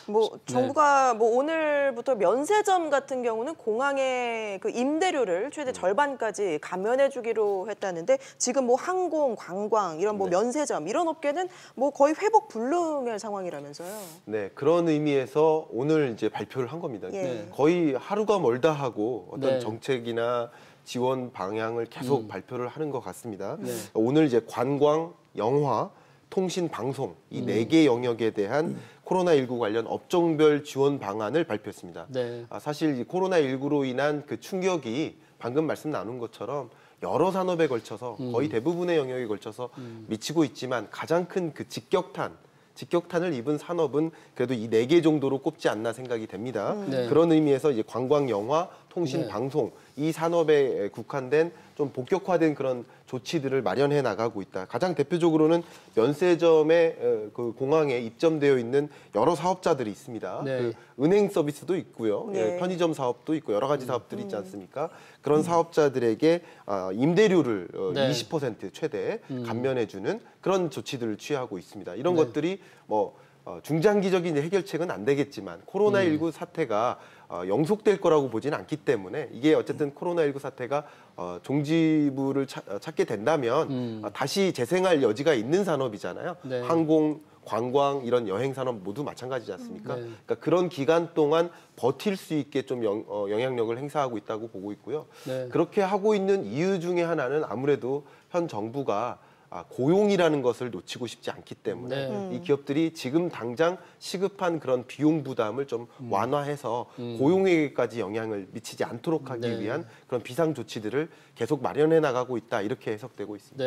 뭐 정부가 뭐 오늘부터 면세점 같은 경우는 공항의 그 임대료를 최대 절반까지 감면해주기로 했다는데 지금 뭐 항공, 관광 이런 뭐 면세점 이런 업계는 뭐 거의 회복 불능의 상황이라면서요. 네, 그런 의미에서 오늘 이제 발표를 한 겁니다. 거의 하루가 멀다 하고 어떤 정책이나 지원 방향을 계속 발표를 하는 것 같습니다. 오늘 이제 관광, 영화, 통신, 방송 이 4개 영역에 대한 코로나19 관련 업종별 지원 방안을 발표했습니다. 사실 이 코로나19로 인한 그 충격이 방금 말씀 나눈 것처럼 여러 산업에 걸쳐서 거의 대부분의 영역에 걸쳐서 미치고 있지만 가장 큰 그 직격탄을 입은 산업은 그래도 이 4개 정도로 꼽지 않나 생각이 됩니다. 그런 의미에서 이제 관광, 영화, 통신, 방송 이 산업에 국한된 좀 본격화된 그런 조치들을 마련해 나가고 있다. 가장 대표적으로는 면세점에 그 공항에 입점되어 있는 여러 사업자들이 있습니다. 그 은행 서비스도 있고요. 편의점 사업도 있고 여러 가지 사업들이 있지 않습니까? 그런 사업자들에게 임대료를 20% 최대 감면해주는 그런 조치들을 취하고 있습니다. 이런 것들이 뭐 중장기적인 해결책은 안 되겠지만 코로나19 사태가 영속될 거라고 보지는 않기 때문에 이게 어쨌든 코로나19 사태가 종지부를 찾게 된다면 다시 재생할 여지가 있는 산업이잖아요. 항공, 관광, 이런 여행 산업 모두 마찬가지지 않습니까? 그러니까 그런 기간 동안 버틸 수 있게 좀 영향력을 행사하고 있다고 보고 있고요. 그렇게 하고 있는 이유 중에 하나는 아무래도 현 정부가 고용이라는 것을 놓치고 싶지 않기 때문에 이 기업들이 지금 당장 시급한 그런 비용 부담을 좀 완화해서 고용에게까지 영향을 미치지 않도록 하기 위한 그런 비상 조치들을 계속 마련해 나가고 있다 이렇게 해석되고 있습니다.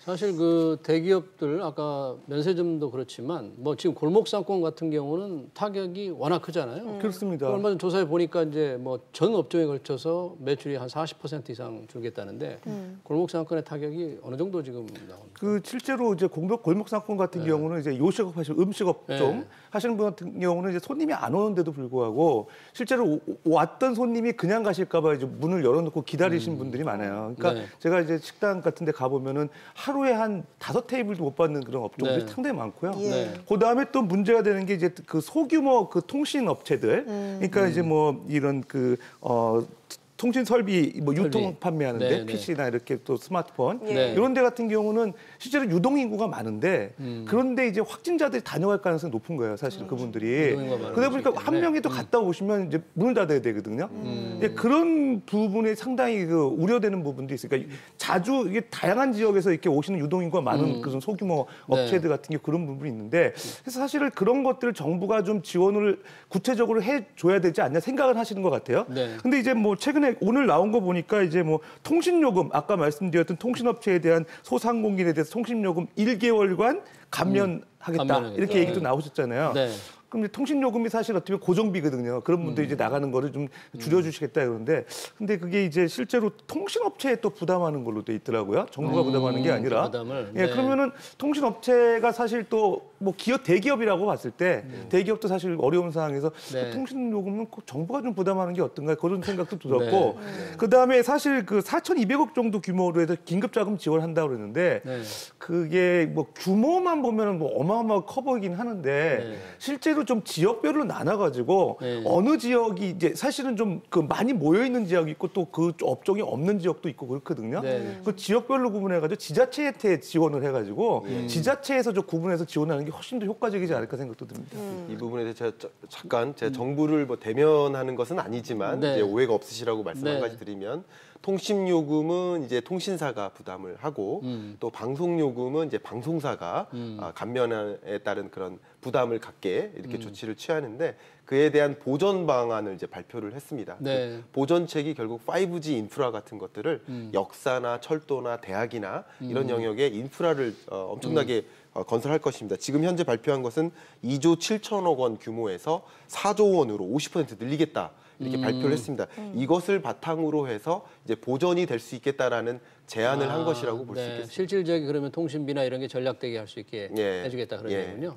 사실 그 대기업들 아까 면세점도 그렇지만 뭐 지금 골목 상권 같은 경우는 타격이 워낙 크잖아요. 그렇습니다. 얼마 전 조사해 보니까 이제 뭐 전 업종에 걸쳐서 매출이 한 40% 이상 줄겠다는데 골목 상권의 타격이 어느 정도 지금 나옵니까? 그 실제로 이제 골목 상권 같은 경우는 이제 요식업 하시는 음식업 좀 하시는 분 같은 경우는 이제 손님이 안 오는데도 불구하고 실제로 왔던 손님이 그냥 가실까봐 이제 문을 열어놓고 기다리신 분들이 많아요. 그러니까 제가 이제 식당 같은데 가 보면은 하루에 한 5테이블도 못 받는 그런 업종들이 상당히 많고요. 그 다음에 또 문제가 되는 게 이제 그 소규모 그 통신 업체들, 그러니까 이제 뭐 이런 통신 설비 뭐 유통 판매하는데 PC나 이렇게 또 스마트폰 이런 데 같은 경우는 실제로 유동 인구가 많은데 그런데 이제 확진자들이 다녀갈 가능성이 높은 거예요, 사실 그분들이. 그러다 보니까 한 명이 또 갔다 오시면 이제 문을 닫아야 되거든요. 그런 부분에 상당히 그 우려되는 부분도 있으니까 자주 이게 다양한 지역에서 이렇게 오시는 유동 인구가 많은 그런 소규모 업체들 같은 게 그런 부분이 있는데 그래서 사실은 그런 것들을 정부가 좀 지원을 구체적으로 해줘야 되지 않냐 생각을 하시는 것 같아요. 근데 이제 뭐 최근에 오늘 나온 거 보니까 이제 뭐 통신요금 아까 말씀드렸던 통신업체에 대한 소상공인에 대해서 통신요금 1개월간 감면하겠다 이렇게 얘기도 나오셨잖아요. 그럼 통신요금이 사실 어떻게 보면 고정비거든요. 그런 분들이 이제 나가는 거를 좀 줄여주시겠다 그러는데 근데 그게 이제 실제로 통신업체에 또 부담하는 걸로 돼 있더라고요. 정부가 부담하는 게 아니라. 그러면은 통신업체가 사실 또 뭐 대기업이라고 봤을 때 대기업도 사실 어려운 상황에서 통신요금은 꼭 정부가 좀 부담하는 게 어떤가 그런 생각도 들었고 그다음에 사실 그 4,200억 정도 규모로 해서 긴급자금 지원한다고 그랬는데 그게 뭐 규모만 보면은 뭐 어마어마하게 커 보이긴 하는데 실제로 좀 지역별로 나눠가지고 어느 지역이 이제 사실은 좀 그 많이 모여 있는 지역이 있고 또 그 업종이 없는 지역도 있고 그렇거든요. 그 지역별로 구분해가지고 지자체한테 지원을 해가지고 지자체에서 좀 구분해서 지원하는 게 훨씬 더 효과적이지 않을까 생각도 듭니다. 이 부분에 대해서 제가 정부를 뭐 대면하는 것은 아니지만 이제 오해가 없으시라고 말씀 한 가지 드리면. 통신요금은 이제 통신사가 부담을 하고 또 방송요금은 이제 방송사가 감면에 따른 그런 부담을 갖게 이렇게 조치를 취하는데 그에 대한 보전 방안을 이제 발표를 했습니다. 그 보전책이 결국 5G 인프라 같은 것들을 역사나 철도나 대학이나 이런 영역에 인프라를 엄청나게 건설할 것입니다. 지금 현재 발표한 것은 2조 7천억 원 규모에서 4조 원으로 50% 늘리겠다. 이렇게 발표를 했습니다. 이것을 바탕으로 해서 이제 보전이 될 수 있겠다라는 제안을 한 것이라고 볼 수 있겠습니다. 실질적인 그러면 통신비나 이런 게 전략되게 할 수 있게 해주겠다 그런 얘기군요.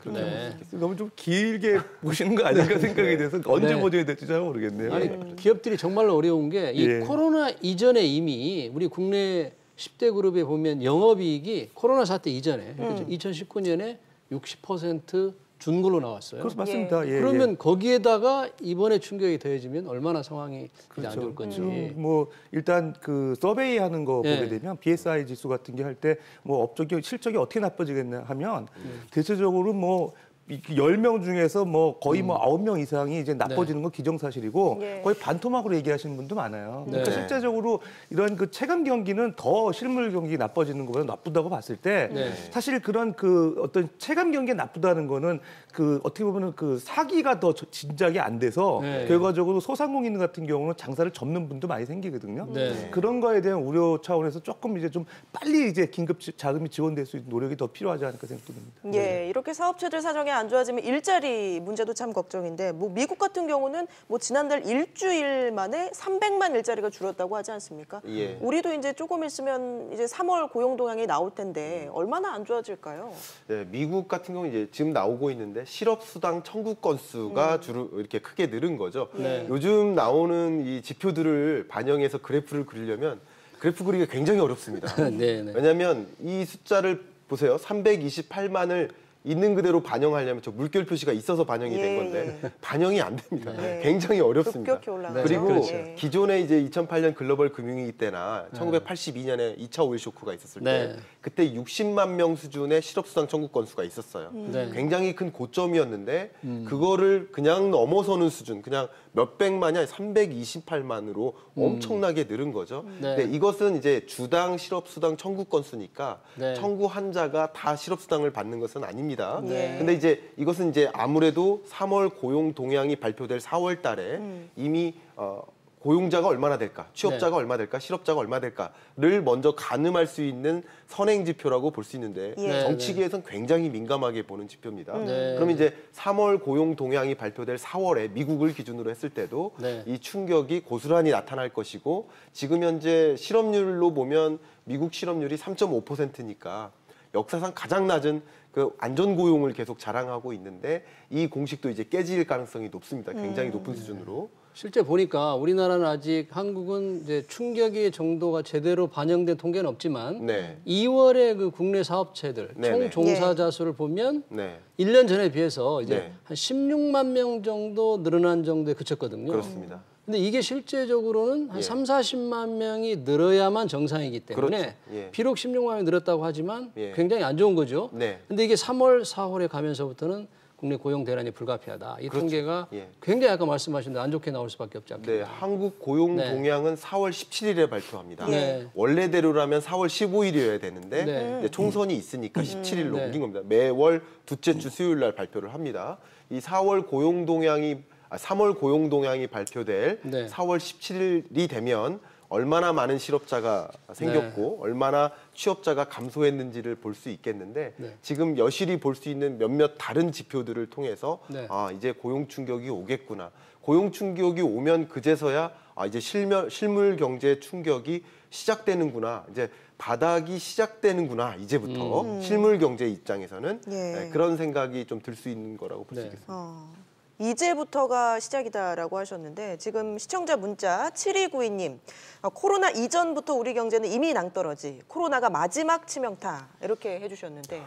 너무 좀 길게 보시는 거 아닌가 생각이 돼서 언제 보전이 될지 잘 모르겠네요. 아니, 기업들이 정말로 어려운 게 이 코로나 이전에 이미 우리 국내 10대 그룹에 보면 영업이익이 코로나 사태 이전에 2019년에 60% 준 걸로 나왔어요. 그렇습니다. 맞습니다. 예, 그러면 예. 거기에다가 이번에 충격이 더해지면 얼마나 상황이 그렇죠. 안 좋을 건지. 뭐 일단 그 서베이 하는 거 예. 보게 되면 BSI 지수 같은 게 할 때 뭐 업적이 실적이 어떻게 나빠지겠냐 하면 대체적으로 뭐 10명 중에서 뭐 거의 뭐 9명 이상이 이제 나빠지는 건 기정사실이고 네. 거의 반토막으로 얘기하시는 분도 많아요. 그러니까 네. 실제적으로 이런 그 체감 경기는 더 실물 경기 나빠지는 것보다 나쁘다고 봤을 때 네. 사실 그런 그 어떤 체감 경기가 나쁘다는 거는 그 어떻게 보면 그 사기가 더 진작이 안 돼서 네. 결과적으로 소상공인 같은 경우는 장사를 접는 분도 많이 생기거든요. 네. 그런 거에 대한 우려 차원에서 조금 이제 좀 빨리 이제 긴급 자금이 지원될 수 있는 노력이 더 필요하지 않을까 생각됩니다. 예, 이렇게 사업체들 사정이 안 좋아지면 일자리 문제도 참 걱정인데 뭐 미국 같은 경우는 뭐 지난달 일주일 만에 300만 일자리가 줄었다고 하지 않습니까? 예. 우리도 이제 조금 있으면 이제 3월 고용 동향이 나올 텐데 얼마나 안 좋아질까요? 네, 미국 같은 경우 이제 지금 나오고 있는데 실업수당 청구 건수가 주로 이렇게 크게 늘은 거죠. 네. 요즘 나오는 이 지표들을 반영해서 그래프를 그리려면 그래프 그리기가 굉장히 어렵습니다. 네, 네. 왜냐하면 이 숫자를 보세요. 328만을 있는 그대로 반영하려면 저 물결 표시가 있어서 반영이 예, 된 건데 예. 반영이 안 됩니다. 네. 굉장히 어렵습니다. 급격히 올라가죠. 그리고 그렇죠. 예. 기존에 이제 2008년 글로벌 금융위기 때나 1982년에 2차 오일 쇼크가 있었을 때 네. 그때 60만 명 수준의 실업수당 청구 건수가 있었어요. 네. 굉장히 큰 고점이었는데 그거를 그냥 넘어서는 수준, 그냥 몇백만이 아니라 328만으로 엄청나게 늘은 거죠. 네. 근데 이것은 이제 주당 실업수당 청구 건수니까 네. 청구 환자가 다 실업수당을 받는 것은 아닙니다. 네. 근데 이제 이것은 이제 아무래도 3월 고용 동향이 발표될 4월 달에 이미 고용자가 얼마나 될까, 취업자가 네. 얼마 될까, 실업자가 얼마 될까를 먼저 가늠할 수 있는 선행 지표라고 볼 수 있는데 예. 정치계에서는 굉장히 민감하게 보는 지표입니다. 네. 그럼 이제 3월 고용 동향이 발표될 4월에 미국을 기준으로 했을 때도 네. 이 충격이 고스란히 나타날 것이고 지금 현재 실업률로 보면 미국 실업률이 3.5%니까 역사상 가장 낮은 그 안전 고용을 계속 자랑하고 있는데 이 공식도 이제 깨질 가능성이 높습니다. 굉장히 높은 수준으로. 실제 보니까 우리나라는 아직 한국은 이제 충격의 정도가 제대로 반영된 통계는 없지만 네. 2월에 그 국내 사업체들 네네. 총 종사자 수를 보면 네. 1년 전에 비해서 이제 네. 한 16만 명 정도 늘어난 정도에 그쳤거든요. 그렇습니다. 근데 이게 실제적으로는 한 예. 3, 40만 명이 늘어야만 정상이기 때문에 그렇죠. 예. 비록 16만 명이 늘었다고 하지만 예. 굉장히 안 좋은 거죠. 네. 근데 이게 3월, 4월에 가면서부터는 국내 고용 대란이 불가피하다. 이 그렇죠. 통계가 예. 굉장히 아까 말씀하신 대로 안 좋게 나올 수밖에 없지 네, 않겠나. 한국 고용 네. 동향은 4월 17일에 발표합니다. 네. 원래대로라면 4월 15일이어야 되는데 네. 이제 총선이 있으니까 17일로 네. 옮긴 겁니다. 매월 둘째 주 수요일 날 발표를 합니다. 이 3월 고용 동향이 발표될 네. 4월 17일이 되면 얼마나 많은 실업자가 생겼고 얼마나 취업자가 감소했는지를 볼 수 있겠는데 네. 지금 여실히 볼 수 있는 몇몇 다른 지표들을 통해서 네. 아 이제 고용 충격이 오겠구나. 고용 충격이 오면 그제서야 아 이제 실물 경제 충격이 시작되는구나. 이제 바닥이 시작되는구나. 이제부터 실물 경제 입장에서는 예. 네, 그런 생각이 좀 들 수 있는 거라고 볼 수 네. 있겠습니다. 이제부터가 시작이다라고 하셨는데 지금 시청자 문자 7292님 코로나 이전부터 우리 경제는 이미 낭떠러지 코로나가 마지막 치명타 이렇게 해주셨는데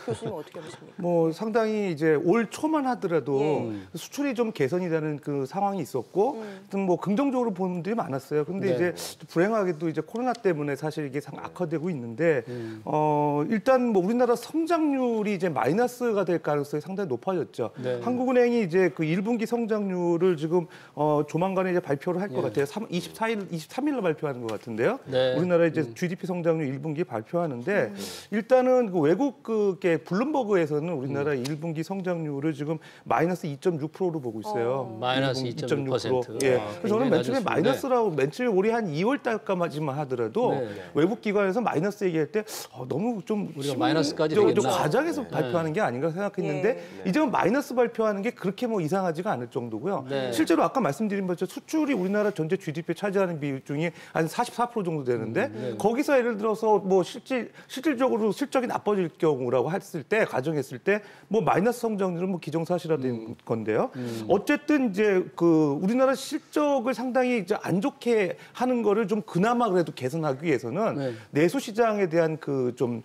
교수님 어떻게 보십니까? 뭐 상당히 이제 올 초만 하더라도 예. 수출이 좀 개선이 되는 그 상황이 있었고, 하여튼 뭐 긍정적으로 보는 분들이 많았어요. 근데 네. 이제 불행하게도 이제 코로나 때문에 사실 이게 악화되고 있는데, 일단 뭐 우리나라 성장률이 이제 마이너스가 될 가능성이 상당히 높아졌죠. 네. 한국은행이 이제 그 1분기 성장률을 지금 조만간에 이제 발표를 할 것 예. 같아요. 23일로 발표하는 것 같은데요. 네. 우리나라 이제 GDP 성장률 1분기 발표하는데 일단은 그 외국 게 블룸버그에서는 우리나라 1분기 성장률을 지금 마이너스 2.6%로 보고 있어요. 마이너스 2.6%. 예. 아, 그래서 저는 맨 처음에 굉장히 마이너스라고 맨 처음에 올해 한 2월 달까지만 하더라도 네. 외국 기관에서 마이너스 얘기할 때 너무 좀 우리가 마이너스까지 좀 되겠나? 과장해서 발표하는 게 아닌가 생각했는데 이제는 마이너스 발표하는 게 그렇게 뭐 이상하지가 않을 정도고요. 네. 실제로 아까 말씀드린 것처럼 수출이 우리나라 전체 GDP에 차지하는 비중이 한 44% 정도 되는데 거기서 예를 들어서 뭐 실질적으로 실적이 나빠질 경우라고 했을 때 가정했을 때 뭐 마이너스 성장률은 뭐 기정사실화된 건데요. 어쨌든 이제 그 우리나라 실적을 상당히 이제 안 좋게 하는 거를 좀 그나마 그래도 개선하기 위해서는 내수 시장에 대한 그 좀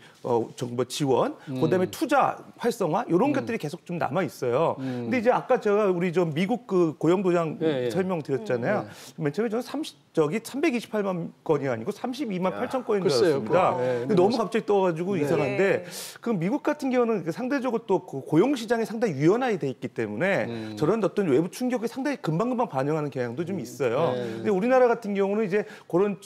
정부 지원, 그다음에 투자 활성화 이런 것들이 계속 좀 남아 있어요. 근데 이제 아까 제가 우리 좀 미국 그 고용 도장 설명드렸잖아요. 맨 처음에 저는 328만 건이 아니고 32만 8천 건인 줄 알았습니다. 근데 너무 갑자기 떠가지고 이상한데 그 미국 같은 경우는 상대적으로 또 그 고용 시장이 상당히 유연하게 돼 있기 때문에 저런 어떤 외부 충격이 상당히 금방금방 반영하는 경향도 좀 있어요. 근데 우리나라 같은 경우는 이제 그런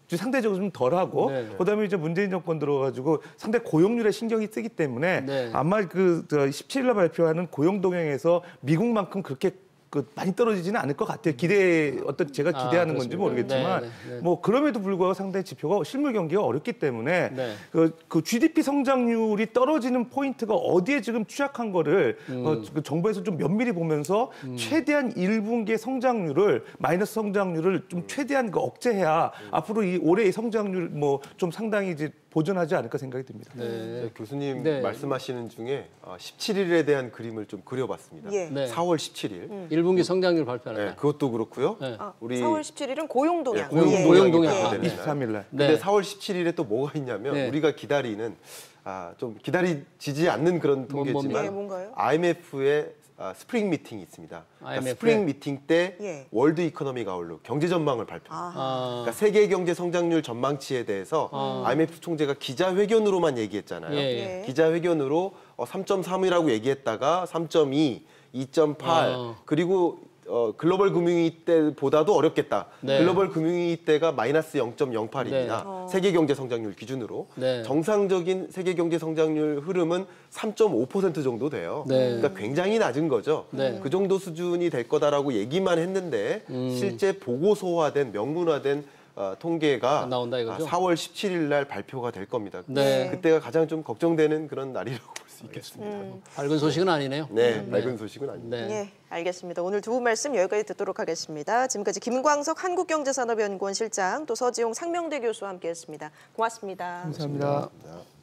상대적으로 좀 덜하고 그다음에 이제 문재인 정권 들어가지고 상당히 고용률에 신경이 쓰기 때문에 아마 그 17일날 발표하는 고용 동향에서 미국만큼 그렇게 많이 떨어지지는 않을 것 같아요. 제가 기대하는 건지 모르겠지만 뭐 그럼에도 불구하고 상당히 지표가 실물 경기가 어렵기 때문에 그 GDP 성장률이 떨어지는 포인트가 어디에 지금 취약한 거를 그 정부에서 좀 면밀히 보면서 최대한 1분기의 성장률을 마이너스 성장률을 좀 최대한 억제해야 앞으로 이 올해의 성장률 뭐 좀 상당히 이제 보존하지 않을까 생각이 듭니다. 교수님 말씀하시는 중에 17일에 대한 그림을 좀 그려봤습니다. 4월 17일. 1분기 성장률 발표하는 그것도 그렇고요. 우리 4월 17일은 고용 동향. 고용 동향. 23일 날. 근데 4월 17일에 또 뭐가 있냐면 우리가 기다리는 좀 기다리지 않는 그런 통계지만 IMF의 스프링 미팅이 있습니다. 그러니까 스프링 미팅 때 월드 이코노믹 아웃룩 경제 전망을 발표합니다. 그러니까 세계 경제 성장률 전망치에 대해서 IMF 총재가 기자회견으로만 얘기했잖아요. 기자회견으로 3.3이라고 얘기했다가 3.2, 2.8 그리고 글로벌 금융위기 때보다도 어렵겠다. 글로벌 금융위기 때가 마이너스 0.08입니다. 세계 경제 성장률 기준으로. 정상적인 세계 경제 성장률 흐름은 3.5% 정도 돼요. 그러니까 굉장히 낮은 거죠. 그 정도 수준이 될 거다라고 얘기만 했는데 실제 보고서화된 명문화된 통계가 나온다 이거죠? 4월 17일 날 발표가 될 겁니다. 그때가 가장 좀 걱정되는 그런 날이라고 볼 수 있겠습니다. 밝은 소식은 아니네요. 밝은 소식은 아닙니다. 알겠습니다. 오늘 두 분 말씀 여기까지 듣도록 하겠습니다. 지금까지 김광석 한국경제산업연구원 실장 또 서지용 상명대 교수와 함께했습니다. 고맙습니다. 감사합니다. 감사합니다.